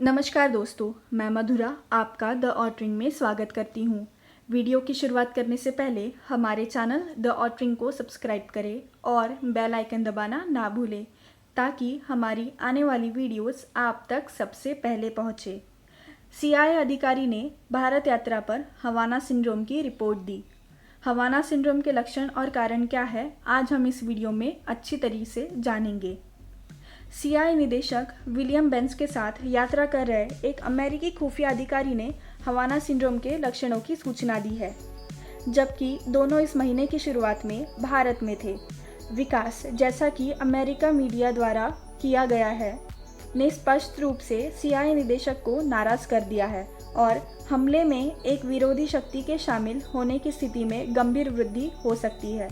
नमस्कार दोस्तों, मैं मधुरा आपका द ऑटरिंग में स्वागत करती हूँ। वीडियो की शुरुआत करने से पहले हमारे चैनल द ऑटरिंग को सब्सक्राइब करें और बेल आइकन दबाना ना भूलें ताकि हमारी आने वाली वीडियोस आप तक सबसे पहले पहुँचे। CIA अधिकारी ने भारत यात्रा पर हवाना सिंड्रोम की रिपोर्ट दी। हवाना सिंड्रोम के लक्षण और कारण क्या है, आज हम इस वीडियो में अच्छी तरीके से जानेंगे। CIA निदेशक विलियम बेंस के साथ यात्रा कर रहे एक अमेरिकी खुफिया अधिकारी ने हवाना सिंड्रोम के लक्षणों की सूचना दी है, जबकि दोनों इस महीने की शुरुआत में भारत में थे। विकास, जैसा कि अमेरिका मीडिया द्वारा किया गया है, ने स्पष्ट रूप से CIA निदेशक को नाराज कर दिया है और हमले में एक विरोधी शक्ति के शामिल होने की स्थिति में गंभीर वृद्धि हो सकती है।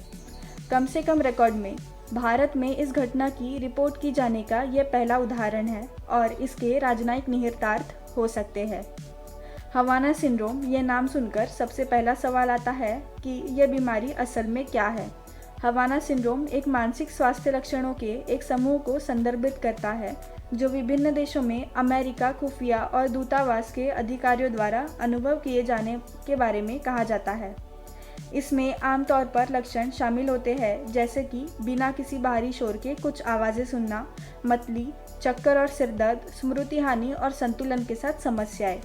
कम से कम रिकॉर्ड में भारत में इस घटना की रिपोर्ट की जाने का यह पहला उदाहरण है और इसके राजनयिक निहितार्थ हो सकते हैं। हवाना सिंड्रोम, ये नाम सुनकर सबसे पहला सवाल आता है कि यह बीमारी असल में क्या है। हवाना सिंड्रोम एक मानसिक स्वास्थ्य लक्षणों के एक समूह को संदर्भित करता है जो विभिन्न देशों में अमेरिका खुफिया और दूतावास के अधिकारियों द्वारा अनुभव किए जाने के बारे में कहा जाता है। इसमें आमतौर पर लक्षण शामिल होते हैं जैसे कि बिना किसी बाहरी शोर के कुछ आवाज़ें सुनना, मतली, चक्कर और सिरदर्द, स्मृति हानि और संतुलन के साथ समस्याएं।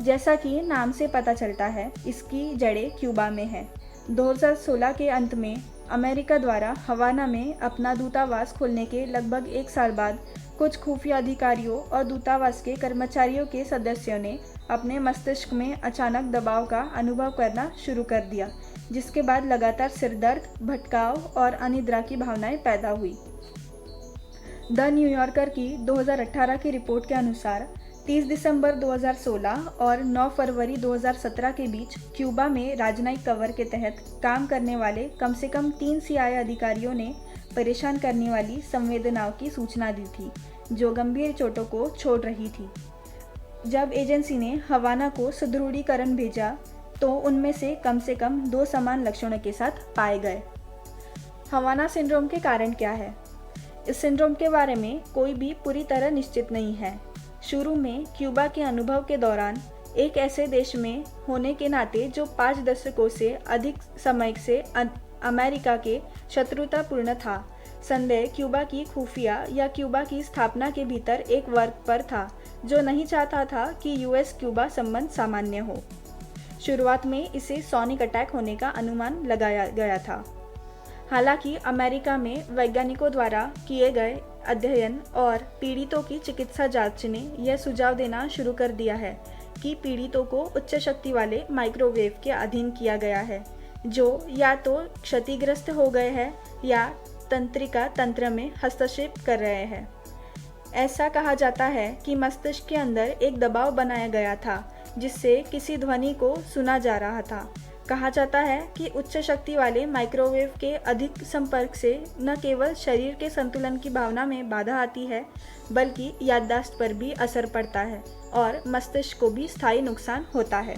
जैसा कि नाम से पता चलता है, इसकी जड़ें क्यूबा में हैं। 2016 के अंत में अमेरिका द्वारा हवाना में अपना दूतावास खोलने के लगभग एक साल बाद कुछ खुफिया अधिकारियों और दूतावास के कर्मचारियों के सदस्यों ने अपने मस्तिष्क में अचानक दबाव का अनुभव करना शुरू कर दिया, जिसके बाद लगातार सिरदर्द, भटकाव और अनिद्रा की भावनाएं पैदा हुई। द न्यूयॉर्कर की 2018 की रिपोर्ट के अनुसार 30 दिसंबर 2016 और 9 फरवरी 2017 के बीच क्यूबा में राजनयिक कवर के तहत काम करने वाले कम से कम 3 CIA अधिकारियों ने परेशान करने वाली संवेदनाओं की सूचना दी थी, जो गंभीर चोटों को छोड़ रही थी। जब एजेंसी ने हवाना को सुदृढ़ीकरण भेजा तो उनमें से कम 2 समान लक्षणों के साथ पाए गए। हवाना सिंड्रोम के कारण क्या है? इस सिंड्रोम के बारे में कोई भी पूरी तरह निश्चित नहीं है। शुरू में क्यूबा के अनुभव के दौरान एक ऐसे देश में होने के नाते जो 5 दशकों से अधिक समय से अमेरिका के शत्रुतापूर्ण था, संदेह क्यूबा की खुफिया या क्यूबा की स्थापना के भीतर एक वर्ग पर था जो नहीं चाहता था कि US क्यूबा संबंध सामान्य हो। शुरुआत में इसे सोनिक अटैक होने का अनुमान लगाया गया था। हालांकि अमेरिका में वैज्ञानिकों द्वारा किए गए अध्ययन और पीड़ितों की चिकित्सा जांच ने यह सुझाव देना शुरू कर दिया है कि पीड़ितों को उच्च शक्ति वाले माइक्रोवेव के अधीन किया गया है, जो या तो क्षतिग्रस्त हो गए हैं या तंत्रिका तंत्र में हस्तक्षेप कर रहे हैं। ऐसा कहा जाता है कि मस्तिष्क के अंदर एक दबाव बनाया गया था जिससे किसी ध्वनि को सुना जा रहा था। कहा जाता है कि उच्च शक्ति वाले माइक्रोवेव के अधिक संपर्क से न केवल शरीर के संतुलन की भावना में बाधा आती है, बल्कि याददाश्त पर भी असर पड़ता है और मस्तिष्क को भी स्थायी नुकसान होता है।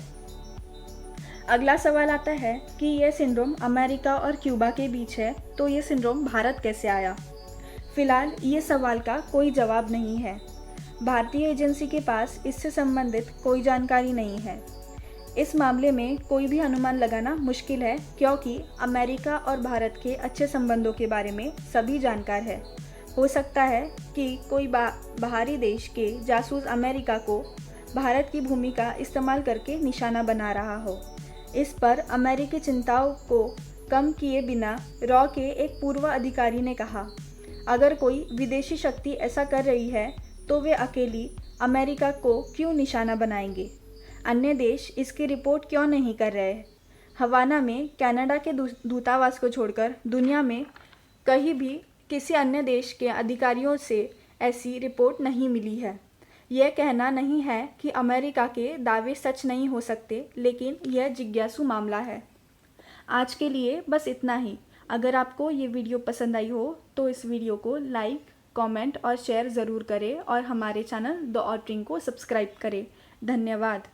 अगला सवाल आता है कि यह सिंड्रोम अमेरिका और क्यूबा के बीच है, तो यह सिंड्रोम भारत कैसे आया? फिलहाल ये सवाल का कोई जवाब नहीं है। भारतीय एजेंसी के पास इससे संबंधित कोई जानकारी नहीं है। इस मामले में कोई भी अनुमान लगाना मुश्किल है क्योंकि अमेरिका और भारत के अच्छे संबंधों के बारे में सभी जानकार है। हो सकता है कि कोई बाहरी देश के जासूस अमेरिका को भारत की भूमिका इस्तेमाल करके निशाना बना रहा हो। इस पर अमेरिकी चिंताओं को कम किए बिना रॉ के एक पूर्व अधिकारी ने कहा, अगर कोई विदेशी शक्ति ऐसा कर रही है तो वे अकेली अमेरिका को क्यों निशाना बनाएंगे? अन्य देश इसकी रिपोर्ट क्यों नहीं कर रहे? हवाना में कनाडा के दूतावास को छोड़कर दुनिया में कहीं भी किसी अन्य देश के अधिकारियों से ऐसी रिपोर्ट नहीं मिली है। यह कहना नहीं है कि अमेरिका के दावे सच नहीं हो सकते, लेकिन यह जिज्ञासु मामला है। आज के लिए बस इतना ही। अगर आपको ये वीडियो पसंद आई हो तो इस वीडियो को लाइक, कमेंट और शेयर ज़रूर करें और हमारे चैनल द ऑटरिंग को सब्सक्राइब करें। धन्यवाद।